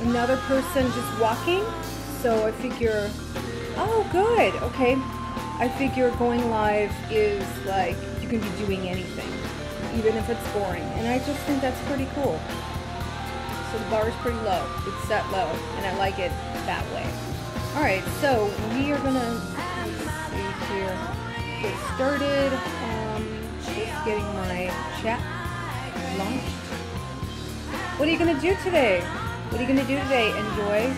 another person just walking. So I figure, oh good, okay. I figure going live is like you can be doing anything, even if it's boring. And I just think that's pretty cool. So the bar is pretty low. It's set low, and I like it that way. Alright, so we are gonna, let's see here, get started. Just getting my chat launched. What are you gonna do today? What are you gonna do today? Enjoy?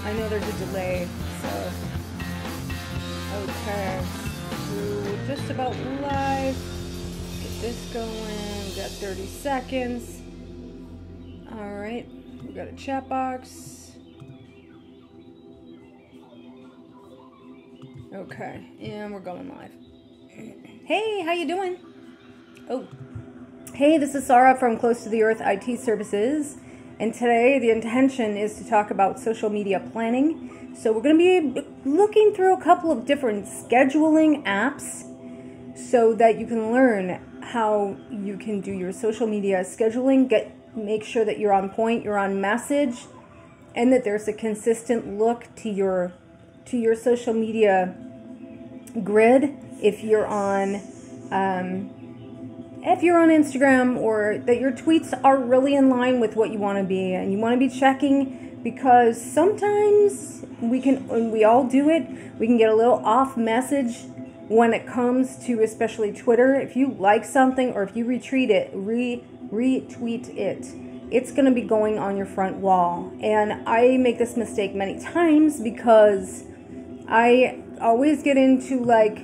I know there's a delay, so okay. We're just about live. Get this going. We got 30 seconds. Alright, we got a chat box. Okay, and we're going live. Hey, how you doing? Oh, hey, this is Sarah from Close to the Earth IT Services. And today the intention is to talk about social media planning. So we're going to be looking through a couple of different scheduling apps so that you can learn how you can do your social media scheduling, make sure that you're on point, you're on message, and that there's a consistent look to your social media grid if you're on Instagram, or that your tweets are really in line with what you want to be, and you want to be checking, because sometimes we all do it, we can get a little off message when it comes to especially Twitter. If you like something or if you retweet it, it's going to be going on your front wall. And I make this mistake many times because I always get into like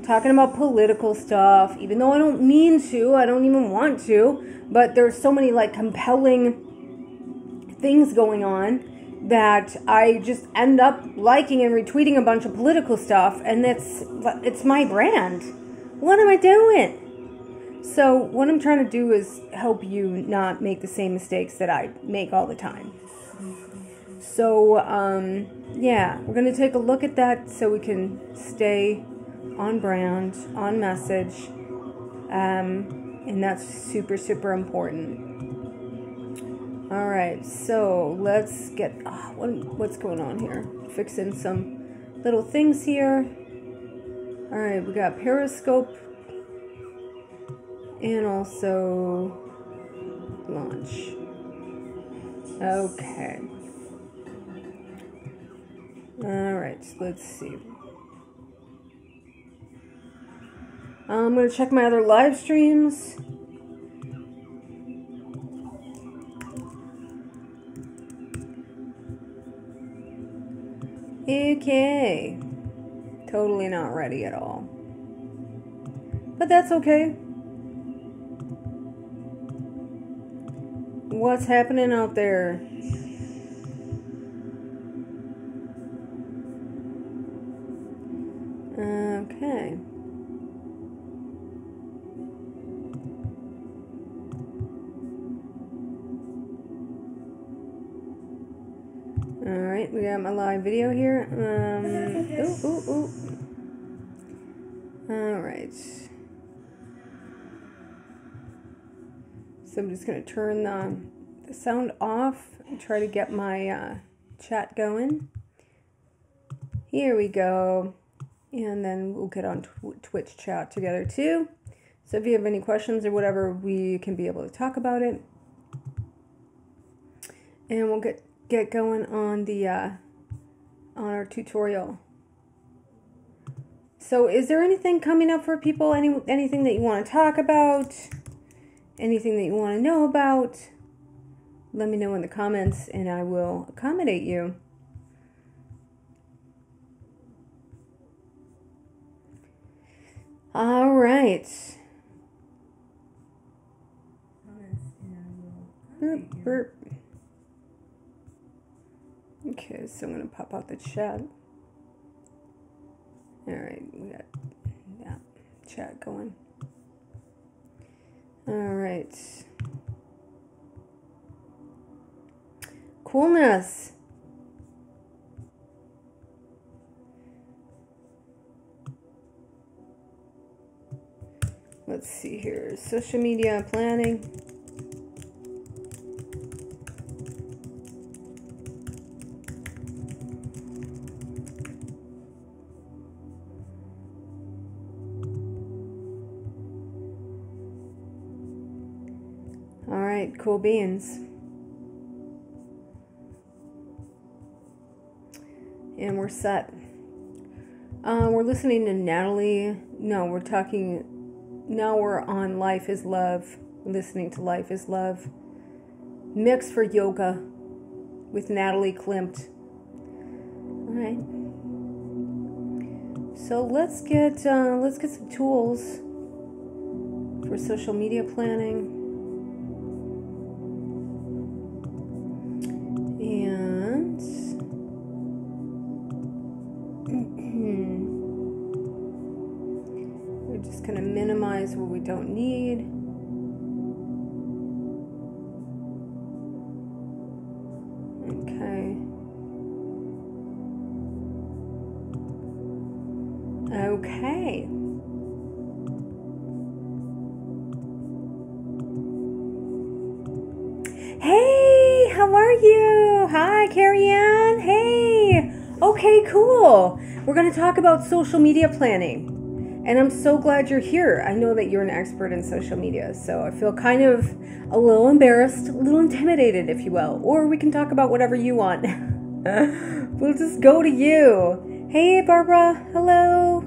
talking about political stuff, even though I don't mean to, I don't even want to, but there's so many like compelling things going on that I just end up liking and retweeting a bunch of political stuff, and it's my brand. What am I doing? So what I'm trying to do is help you not make the same mistakes that I make all the time. So yeah, we're going to take a look at that so we can stay on brand, on message, and that's super, super important. All right, so let's get, what's going on here? Fixing some little things here. All right, we got Periscope and also launch. Okay. All right, let's see. I'm going to check my other live streams. Okay. Totally not ready at all. But that's okay. What's happening out there? Okay. Alright, we got my live video here. Ooh. Alright. So I'm just going to turn the sound off and try to get my chat going. Here we go. And then we'll get on Twitch chat together too. So if you have any questions or whatever, we can be able to talk about it. And we'll get going on the on our tutorial. So is there anything coming up for people? Anything that you want to talk about? Anything that you want to know about? Let me know in the comments and I will accommodate you. All right. Burp, burp. Okay, so I'm going to pop out the chat. All right, we got chat going. All right. Coolness. Let's see here. Social media planning. All right, cool beans. And we're set. We're listening to Natalie. No, we're talking. Now we're on Life is Love. Listening to Life is Love. Mix for yoga with Natalie Klimt. All right. So let's get some tools for social media planning. We're just going to minimize what we don't need. Okay. Okay. Hey, how are you? Hi, Carrie Ann. Hey. Okay, cool. We're going to talk about social media planning. And I'm so glad you're here. I know that you're an expert in social media, so I feel kind of a little embarrassed, a little intimidated, if you will. Or we can talk about whatever you want. We'll just go to you. Hey, Barbara. Hello.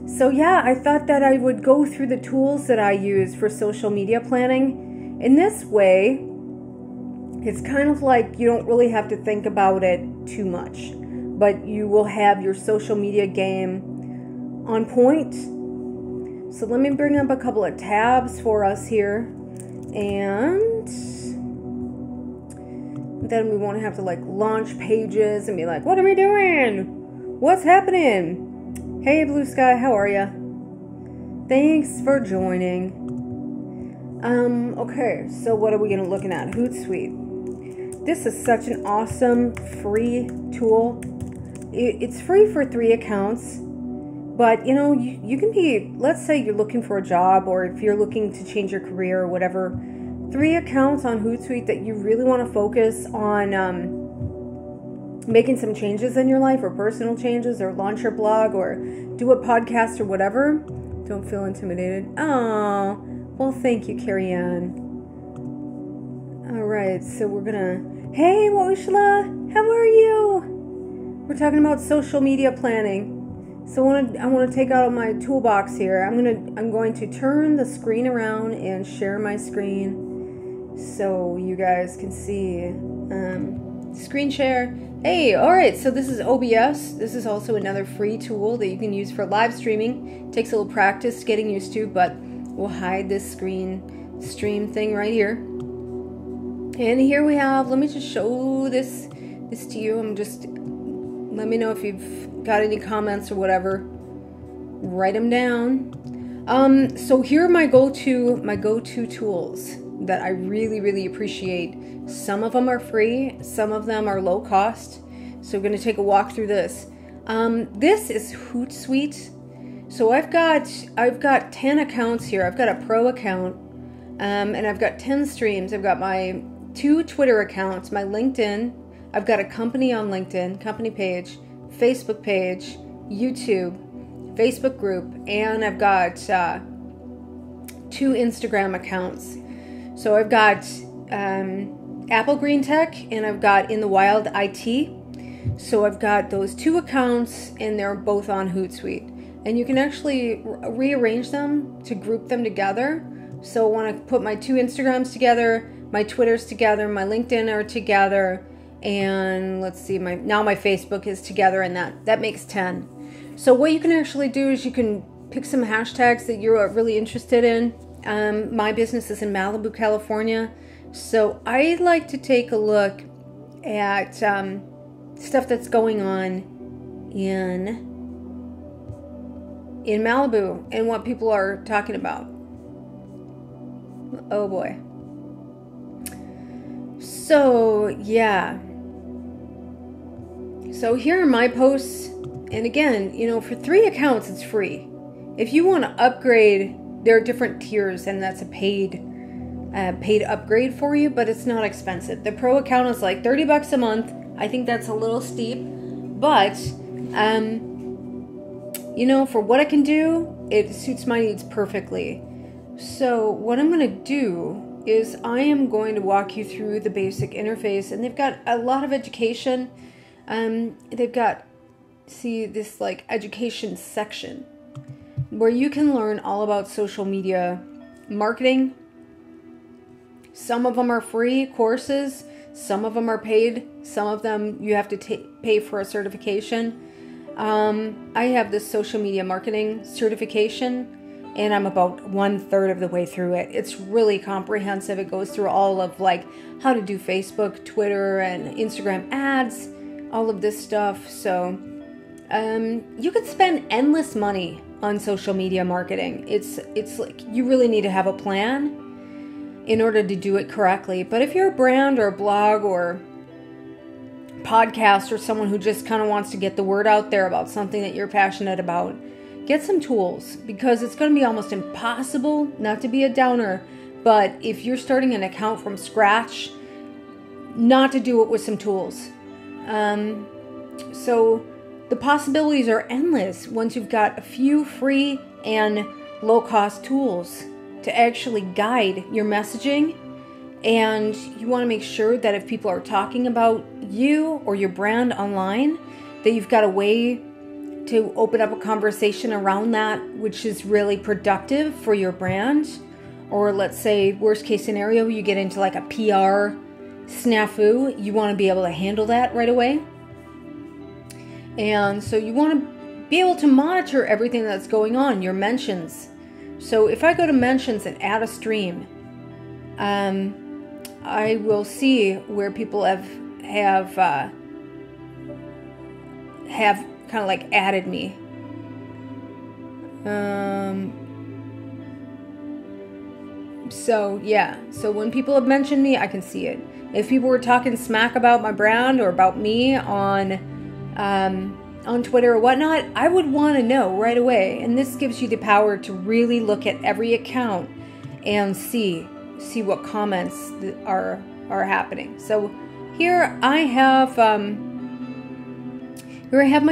So yeah, I thought that I would go through the tools that I use for social media planning. In this way, it's kind of like you don't really have to think about it too much, but you will have your social media game on point. So let me bring up a couple of tabs for us here, and then we won't have to like launch pages and be like, what are we doing? What's happening? Hey, Blue Sky, how are ya? Thanks for joining. Okay, so what are we gonna looking at? Hootsuite. This is such an awesome free tool. It's free for 3 accounts, but you know, you can be, let's say you're looking for a job, or if you're looking to change your career or whatever, 3 accounts on Hootsuite that you really want to focus on making some changes in your life, or personal changes, or launch your blog, or do a podcast or whatever. Don't feel intimidated. Oh, well, thank you, Carrie Ann. All right, so we're gonna, hey, Woshla, how are you? We're talking about social media planning. So I want to take out my toolbox here. I'm going to turn the screen around and share my screen so you guys can see. Screen share. Hey, all right. So this is OBS. This is also another free tool that you can use for live streaming. Takes a little practice getting used to, but we'll hide this stream thing right here. And here we have. Let me just show this to you. Let me know if you've got any comments or whatever. Write them down. So here are my go-to tools that I really, really appreciate. Some of them are free, some of them are low cost. So we're going to take a walk through this. This is Hootsuite. So I've got 10 accounts here. I've got a pro account, and I've got 10 streams. I've got my 2 Twitter accounts, my LinkedIn. I've got a company on LinkedIn, company page, Facebook page, YouTube, Facebook group, and I've got 2 Instagram accounts. So I've got Apple Green Tech, and I've got In the Wild IT. So I've got those 2 accounts, and they're both on Hootsuite. And you can actually rearrange them to group them together. So I want to put my 2 Instagrams together, my Twitters together, my LinkedIn are together, and let's see, now my Facebook is together, and that makes 10. So what you can actually do is you can pick some hashtags that you're really interested in. My business is in Malibu, California, so I like to take a look at stuff that's going on in Malibu and what people are talking about. Oh boy. So yeah. So here are my posts, and again, you know, for 3 accounts it's free. if you want to upgrade, there are different tiers, and that's a paid upgrade for you, but it's not expensive. The pro account is like $30 a month. I think that's a little steep, but you know, for what I can do, it suits my needs perfectly. So what I'm going to do is I am going to walk you through the basic interface, and they've got a lot of education. They've got, see, this like education section where you can learn all about social media marketing. Some of them are free courses, some of them are paid, some of them you have to pay for a certification. I have this social media marketing certification, and I'm about 1/3 of the way through it. It's really comprehensive. It goes through all of like how to do Facebook, Twitter, and Instagram ads, all of this stuff. So you could spend endless money on social media marketing. It's like you really need to have a plan in order to do it correctly. But if you're a brand or a blog or podcast or someone who just kind of wants to get the word out there about something that you're passionate about, get some tools, because it's going to be almost impossible, not to be a downer, but if you're starting an account from scratch, not to do it with some tools. So the possibilities are endless once you've got a few free and low-cost tools to actually guide your messaging. And you want to make sure that if people are talking about you or your brand online, that you've got a way to open up a conversation around that, which is really productive for your brand. Or let's say, worst case scenario, you get into like a PR snafu. You want to be able to handle that right away. And so you want to be able to monitor everything that's going on, your mentions. So if I go to mentions and add a stream, I will see where people have kind of like added me. So yeah, so when people have mentioned me, I can see it. If people were talking smack about my brand or about me on Twitter or whatnot, I would want to know right away. And this gives you the power to really look at every account and see what comments are happening. So here I have my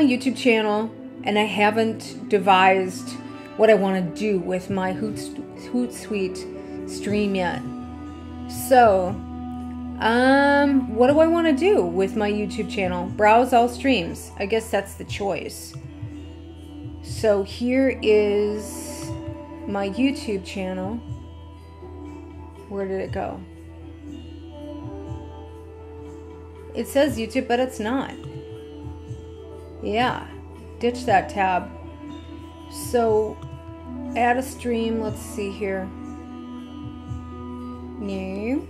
YouTube channel, and I haven't devised what I want to do with my Hootsuite stream yet. So what do I want to do with my YouTube channel? Browse all streams. I guess that's the choice. So here is my YouTube channel. Where did it go? It says YouTube, but it's not. Yeah, ditch that tab. So add a stream. Let's see here. New.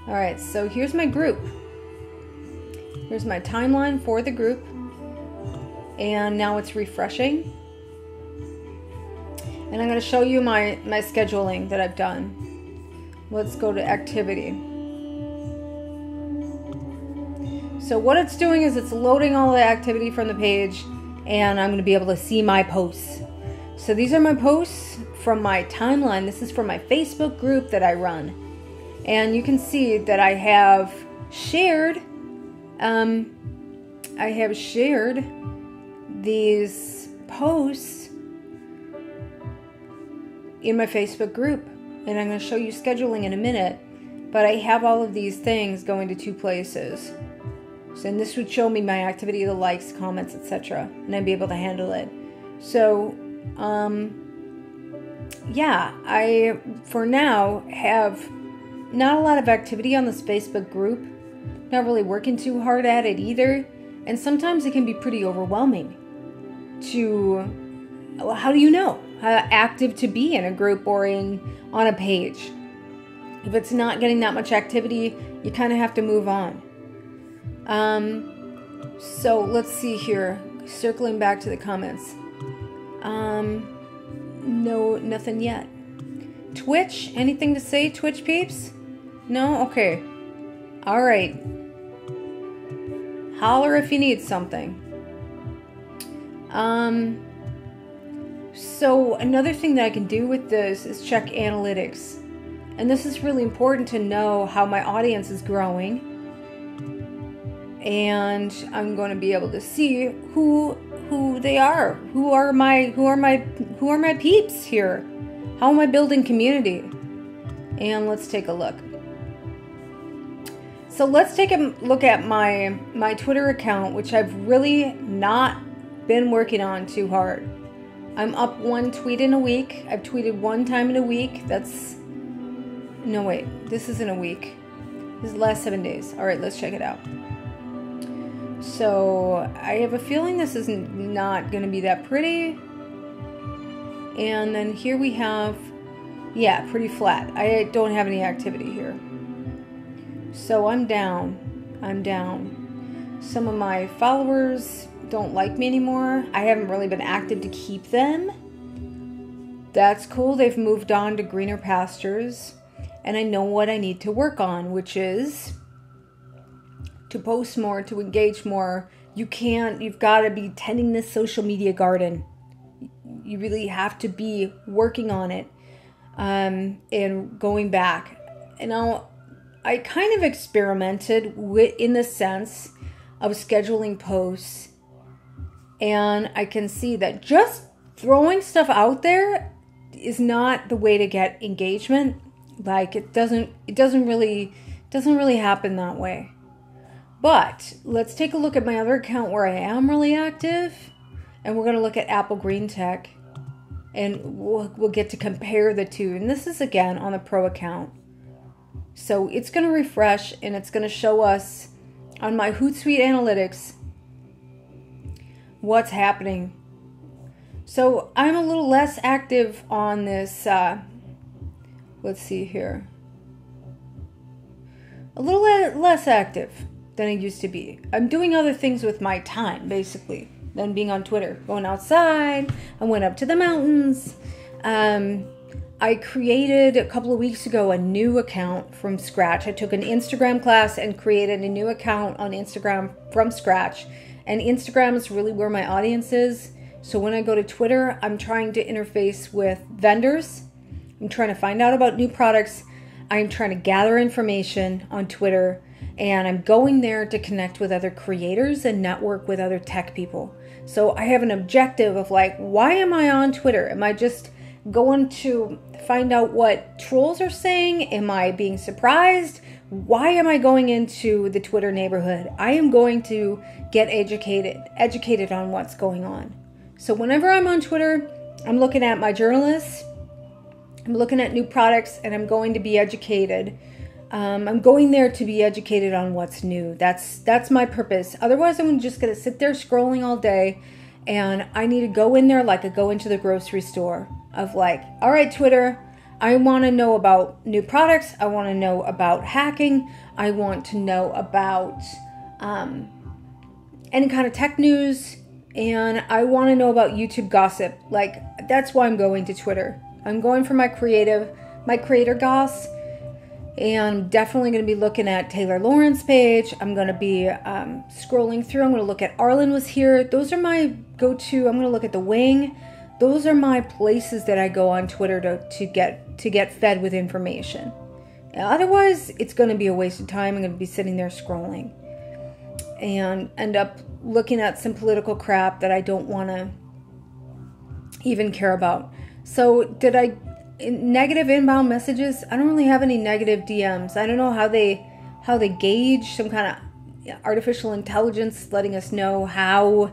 All right, so here's my group. Here's my timeline for the group. And now it's refreshing. And I'm going to show you my scheduling that I've done. Let's go to activity. So what it's doing is it's loading all the activity from the page, and I'm going to be able to see my posts. So these are my posts from my timeline. This is from my Facebook group that I run. And you can see that I have shared these posts in my Facebook group, and I'm going to show you scheduling in a minute, but I have all of these things going to two places. So, and this would show me my activity, the likes, comments, etc., and I'd be able to handle it. So yeah, I for now have not a lot of activity on this Facebook group, not really working too hard at it either, and sometimes it can be pretty overwhelming to, well, how do you know how active to be in a group or on a page? If it's not getting that much activity, you kind of have to move on. So let's see here, circling back to the comments. No, nothing yet. Twitch, anything to say, Twitch peeps? No? Okay. Alright. Holler if you need something. So another thing that I can do with this is check analytics. And this is really important to know how my audience is growing. And I'm going to be able to see who they are. Who are my peeps here? How am I building community? And let's take a look. So let's take a look at my Twitter account, which I've really not been working on too hard. I'm up 1 tweet in a week. I've tweeted 1 time in a week. No wait, this isn't a week. This is the last 7 days. All right, let's check it out. So I have a feeling this is not going to be that pretty. And then here we have, yeah, pretty flat. I don't have any activity here. So I'm down. Some of my followers don't like me anymore. I haven't really been active to keep them. That's cool. They've moved on to greener pastures. And I know what I need to work on, which is to post more, to engage more. You've got to be tending this social media garden. You really have to be working on it and going back. And I kind of experimented in the sense of scheduling posts. And I can see that just throwing stuff out there is not the way to get engagement. Like it doesn't really happen that way. But let's take a look at my other account where I am really active, and we're going to look at Apple Green Tech, and we'll get to compare the two. And this is again on the Pro account. So it's going to refresh, and it's going to show us on my Hootsuite analytics what's happening. So I'm a little less active on this. Let's see here. A little less active than I used to be. I'm doing other things with my time, basically, than being on Twitter. Going outside. I went up to the mountains. I created a couple of weeks ago a new account from scratch. I took an Instagram class and created a new account on Instagram from scratch. And Instagram is really where my audience is. So when I go to Twitter, I'm trying to interface with vendors. I'm trying to find out about new products. I'm trying to gather information on Twitter. And I'm going there to connect with other creators and network with other tech people. So I have an objective of like, why am I on Twitter? Am I just going to find out what trolls are saying? Am I being surprised? Why am I going into the Twitter neighborhood? I am going to get educated on what's going on. So whenever I'm on Twitter, I'm looking at my journalists, I'm looking at new products, and I'm going to be educated. I'm going there to be educated on what's new. That's my purpose. Otherwise, I'm just going to sit there scrolling all day, and I need to go in there like I go into the grocery store of like, all right, Twitter, I want to know about new products. I want to know about hacking. I want to know about any kind of tech news. And I want to know about YouTube gossip. Like, that's why I'm going to Twitter. I'm going for my creator goss. And I'm definitely going to be looking at Taylor Lawrence page. I'm going to be scrolling through. I'm going to look at Arlen was here. Those are my go-to. I'm going to look at The Wing. Those are my places that I go on Twitter to get fed with information. Otherwise, it's going to be a waste of time. I'm going to be sitting there scrolling and end up looking at some political crap that I don't want to even care about. So negative inbound messages? I don't really have any negative DMs. I don't know how they gauge some kind of artificial intelligence letting us know how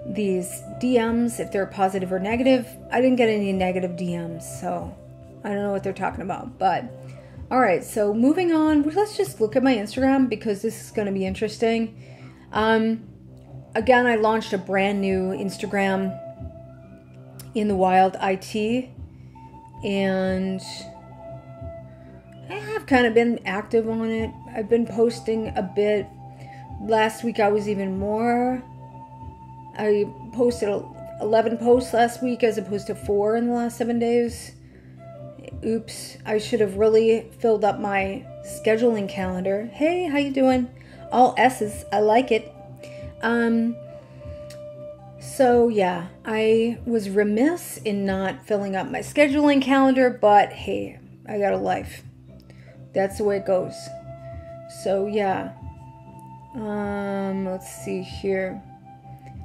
these DMs, if they're positive or negative. I didn't get any negative DMs, so I don't know what they're talking about. But all right, so moving on, let's just look at my Instagram because this is going to be interesting. Again, I launched a brand new Instagram in the wild IT, and I have kind of been active on it. I've been posting a bit. Last week I was even more. I posted 11 posts last week as opposed to 4 in the last 7 days. Oops, I should have really filled up my scheduling calendar. Hey, how you doing? All S's, I like it. So yeah, I was remiss in not filling up my scheduling calendar, but hey, I got a life. That's the way it goes. So yeah, let's see here.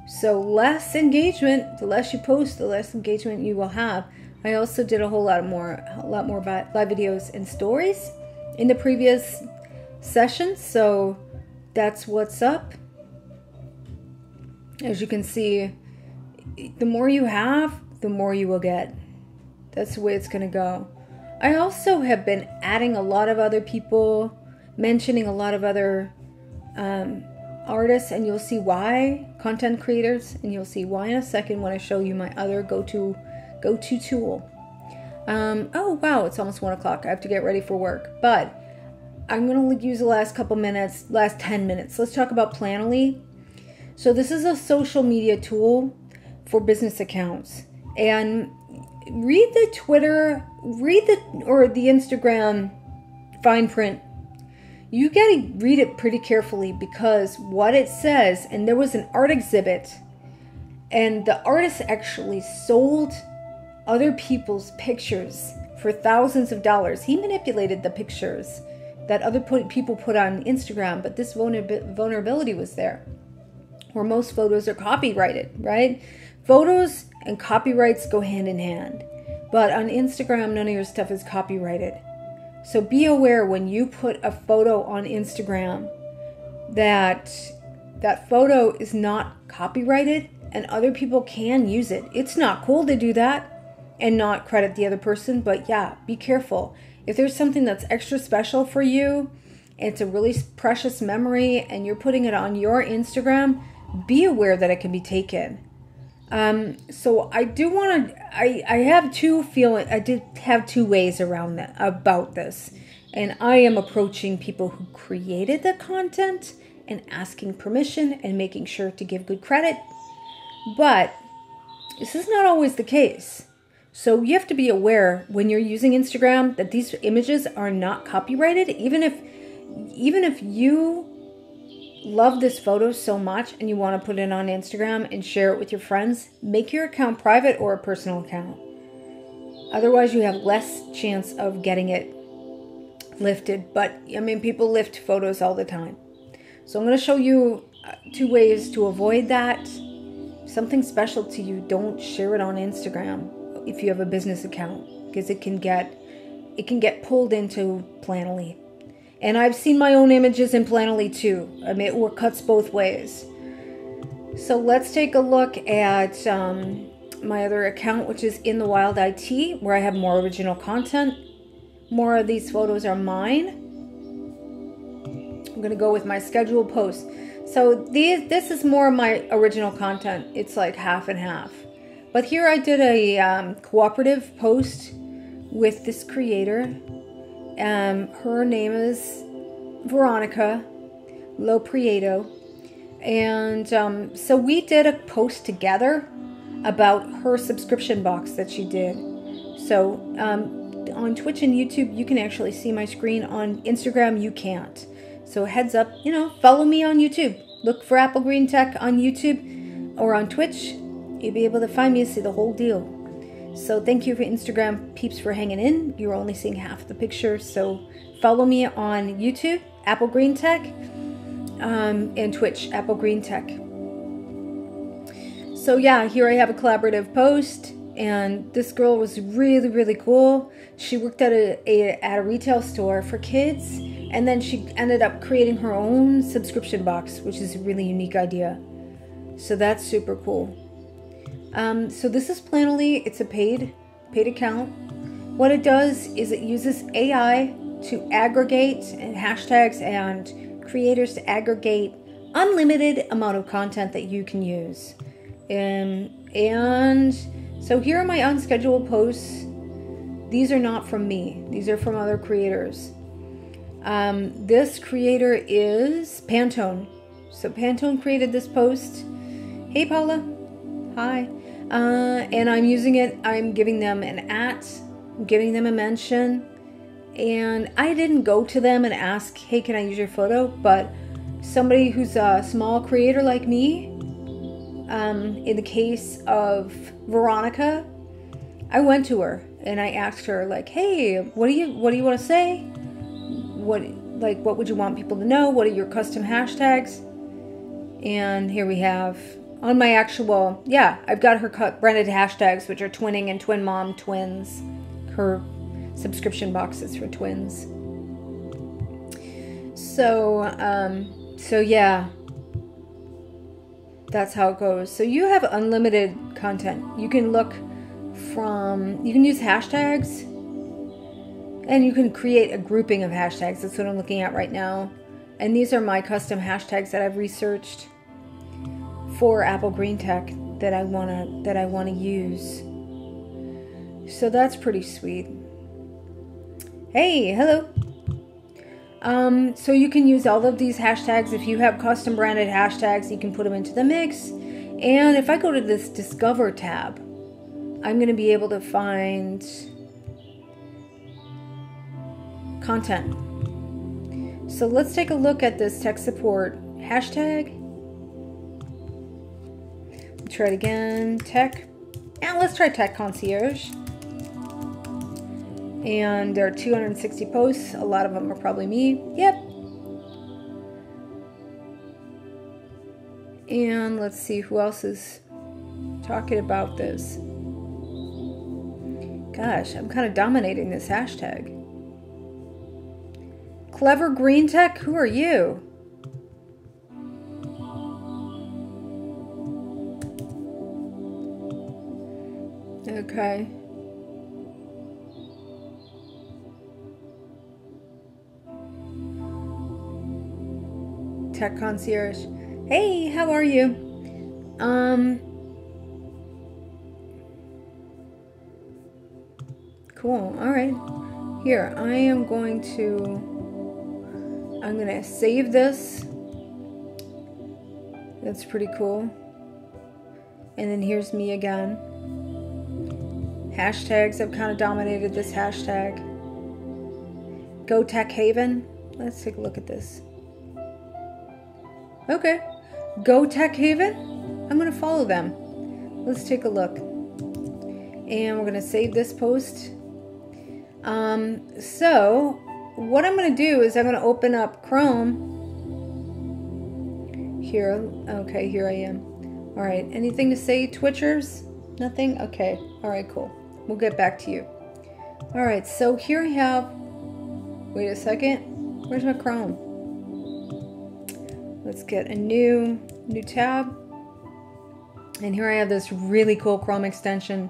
So less engagement, the less you post, the less engagement you will have. I also did a lot more live videos and stories in the previous sessions, so that's what's up. As you can see, the more you have, the more you will get. That's the way it's going to go. I also have been adding a lot of other people, mentioning a lot of other artists, and you'll see why, content creators, and you'll see why in a second when I show you my other go-to tool. Oh wow, it's almost 1 o'clock. I have to get ready for work, but I'm going to use the last 10 minutes. Let's talk about Planoly. So this is a social media tool for business accounts. And read the Twitter, or the Instagram fine print. You gotta read it pretty carefully, because what it says, and there was an art exhibit, and the artist actually sold other people's pictures for thousands of dollars. He manipulated the pictures that other people put on Instagram, but this vulnerability was there. Where most photos are copyrighted, right? Photos and copyrights go hand in hand. But on Instagram, none of your stuff is copyrighted. So be aware when you put a photo on Instagram that that photo is not copyrighted and other people can use it. It's not cool to do that and not credit the other person, but yeah, be careful. If there's something that's extra special for you, and it's a really precious memory, and you're putting it on your Instagram, be aware that it can be taken. So I do want to, I did have two ways about this. And I am approaching people who created the content and asking permission and making sure to give good credit. But this is not always the case. So you have to be aware when you're using Instagram that these images are not copyrighted. Even if you love this photo so much and you want to put it on Instagram and share it with your friends, make your account private or a personal account. Otherwise, you have less chance of getting it lifted. But, I mean, people lift photos all the time. So I'm going to show you 2 ways to avoid that. Something special to you, don't share it on Instagram if you have a business account, because it can get pulled into Planoly. And I've seen my own images in Planoly too. I mean, it cuts both ways. So let's take a look at my other account, which is In the Wild IT, where I have more original content. More of these photos are mine. I'm going to go with my scheduled posts. So this is more of my original content. It's like half and half. But here I did a cooperative post with this creator. Her name is Veronica Loprieto. And so we did a post together about her subscription box that she did. So on Twitch and YouTube, you can actually see my screen. On Instagram, you can't. So heads up, follow me on YouTube. Look for Apple Green Tech on YouTube or on Twitch. You'll be able to find me and see the whole deal. So thank you for Instagram peeps for hanging in. You're only seeing half the picture. So follow me on YouTube, Apple Green Tech, and Twitch, Apple Green Tech. So yeah, here I have a collaborative post, and this girl was really, really cool. She worked at a retail store for kids, and then she ended up creating her own subscription box, which is a really unique idea. So that's super cool. So this is Planoly. It's a paid account. What it does is it uses AI to aggregate and hashtags and creators to aggregate unlimited amount of content that you can use. And so here are my unscheduled posts. These are not from me. These are from other creators. This creator is Pantone. So Pantone created this post. Hey Paula. Hi. And I'm using it. I'm giving them an I'm giving them a mention. And I didn't go to them and ask, hey, can I use your photo? But somebody who's a small creator like me, In the case of Veronica, I went to her and I asked her, like, hey, what do you want to say? What would you want people to know? What are your custom hashtags? And here we have on my actual, I've got her branded hashtags, which are twinning and twin mom, twins, her subscription boxes for twins. So yeah, that's how it goes. So you have unlimited content. You can use hashtags, and you can create a grouping of hashtags. That's what I'm looking at right now. And these are my custom hashtags that I've researched for Apple Green Tech that I wanna use. So that's pretty sweet. Hey, hello. So you can use all of these hashtags. If you have custom branded hashtags, you can put them into the mix. And if I go to this Discover tab, I'm going to be able to find content. So let's take a look at this tech support hashtag. Try it again, tech. And let's try tech concierge. And there are 260 posts. A lot of them are probably me. Yep. And let's see who else is talking about this. Gosh, I'm kind of dominating this hashtag. Clever Green Tech, who are you? Okay. Tech concierge. Hey, how are you? Cool. All right. Here, I'm going to save this. That's pretty cool. And then here's me again. Hashtags, I've kind of dominated this hashtag. Go Tech Haven. Let's take a look at this. Okay. Go Tech Haven. I'm going to follow them. Let's take a look. And we're going to save this post. So what I'm going to do is I'm going to open up Chrome. Here. Okay, here I am. All right. Anything to say, Twitchers? Nothing? Okay. All right, cool. We'll get back to you. All right. So here I have, wait a second. Where's my Chrome? Let's get a new tab. And here I have this really cool Chrome extension,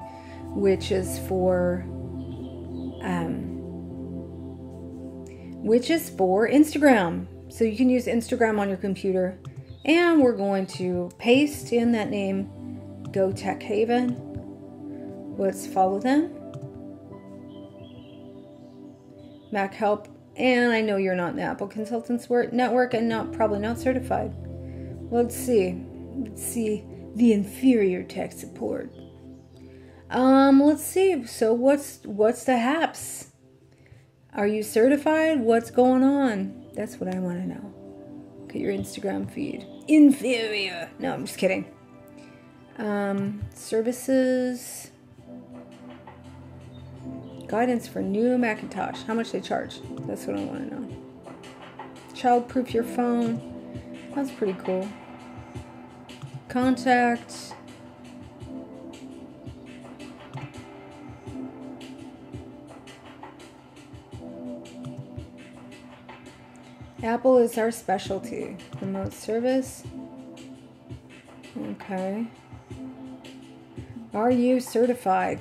which is for Instagram. So you can use Instagram on your computer. And we're going to paste in that name, Go Tech Haven. Let's follow them. Mac Help. And I know you're not in the Apple Consultants Network and probably not certified. Let's see. Let's see the inferior tech support. Let's see. So what's the haps? Are you certified? What's going on? That's what I want to know. Look at your Instagram feed. Inferior. No, I'm just kidding. Services. Guidance for new Macintosh. How much they charge? That's what I want to know. Child-proof your phone. That's pretty cool. Contact. Apple is our specialty. Remote service. Okay. Are you certified?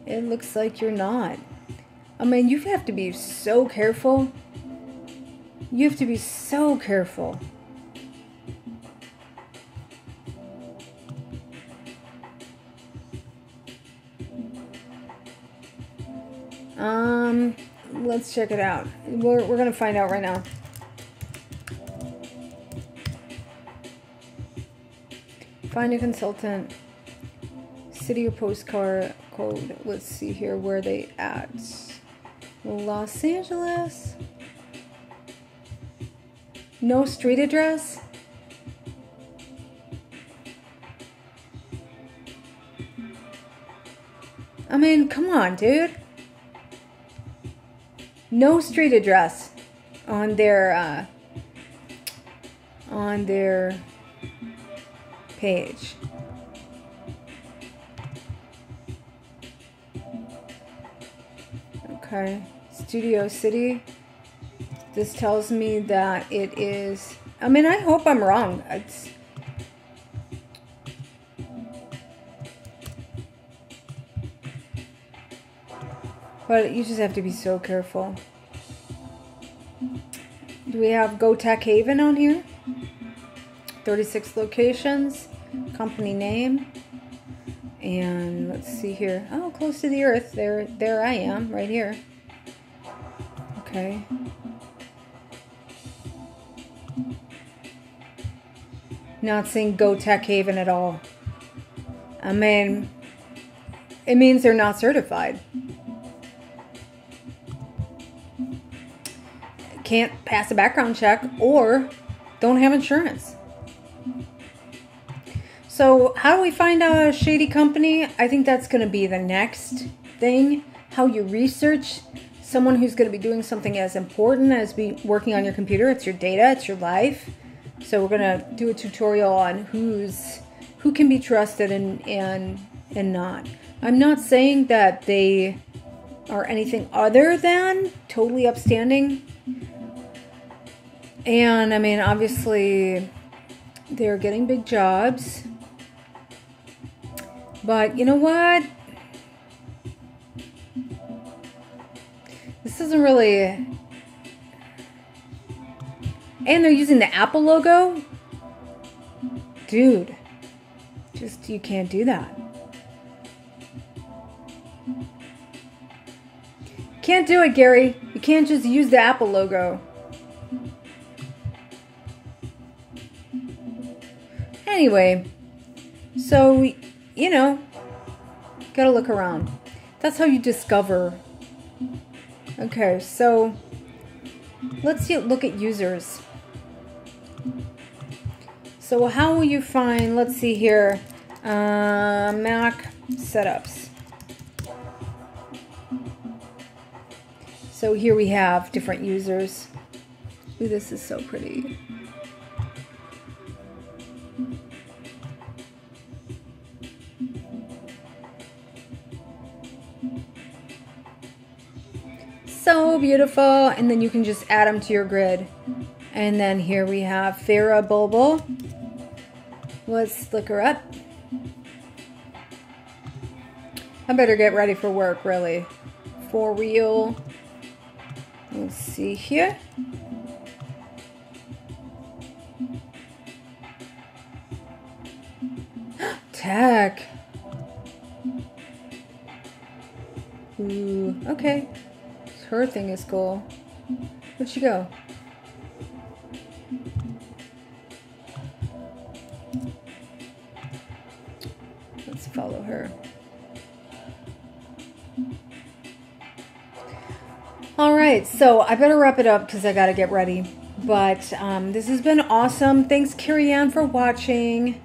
It looks like you're not. I mean, you have to be so careful. You have to be so careful. Let's check it out. We're gonna find out right now. Find a consultant. City or postcard code. Let's see here where they at. Los Angeles. No street address. I mean, come on, dude. No street address on their page. Okay, Studio City. This tells me that it is, I mean, I hope I'm wrong. But you just have to be so careful. Do we have Go Tech Haven on here? 36 locations, company name. And let's see here. Oh, close to the earth. There I am, right here. Okay. Not saying Go Tech Haven at all. I mean, it means they're not certified. Can't pass a background check or don't have insurance. So how do we find a shady company? I think that's going to be the next thing. How you research someone who's going to be doing something as important as working on your computer. It's your data, it's your life. So we're going to do a tutorial on who can be trusted and not. I'm not saying that they are anything other than totally upstanding. And I mean, obviously they're getting big jobs. But you know what? This isn't really... And they're using the Apple logo? Dude. Just, you can't do that. Can't do it, Gary. You can't just use the Apple logo. Anyway, so, you know, gotta look around. That's how you discover. Okay, so let's look at users. So how will you find, let's see here, Mac setups. So here we have different users. Ooh, this is so pretty. So beautiful, and then you can just add them to your grid. And then here we have Farah Bulbul. Let's look her up. I better get ready for work, really. For real. Let's see here. Tech. Ooh, okay. Her thing is cool. Where'd she go? Let's follow her. Alright, so I better wrap it up because I gotta get ready. But this has been awesome. Thanks, Carrie Ann, for watching.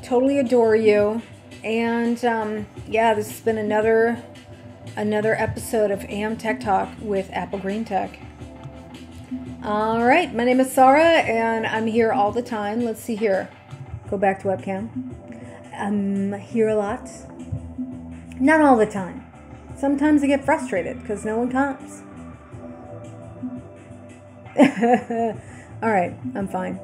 Totally adore you. And yeah, this has been another episode of AM Tech Talk with Apple Green Tech. All right, my name is Sarah, and I'm here all the time. Let's see here. Go back to webcam. I'm here a lot. Not all the time. Sometimes I get frustrated because no one comes. All right, I'm fine.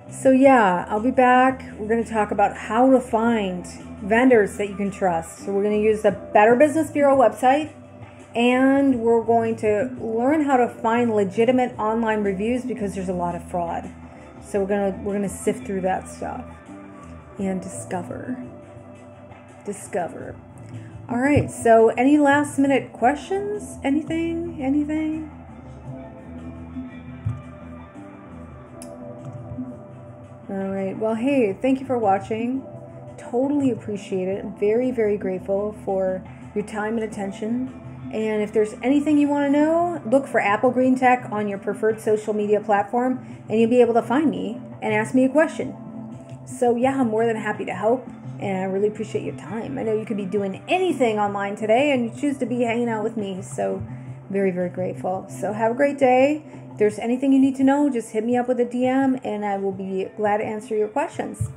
So yeah, I'll be back. We're going to talk about how to find vendors that you can trust. So we're going to use the Better Business Bureau website, and we're going to learn how to find legitimate online reviews because there's a lot of fraud. So we're going to sift through that stuff and discover. All right. So any last minute questions? Anything? All right. Well, hey, thank you for watching. Totally appreciate it. I'm very, very grateful for your time and attention. And if there's anything you want to know, look for Apple Green Tech on your preferred social media platform, and you'll be able to find me and ask me a question. So yeah, I'm more than happy to help And I really appreciate your time. I know you could be doing anything online today and you choose to be hanging out with me. So very, very grateful. So have a great day. If there's anything you need to know, just hit me up with a DM and I will be glad to answer your questions.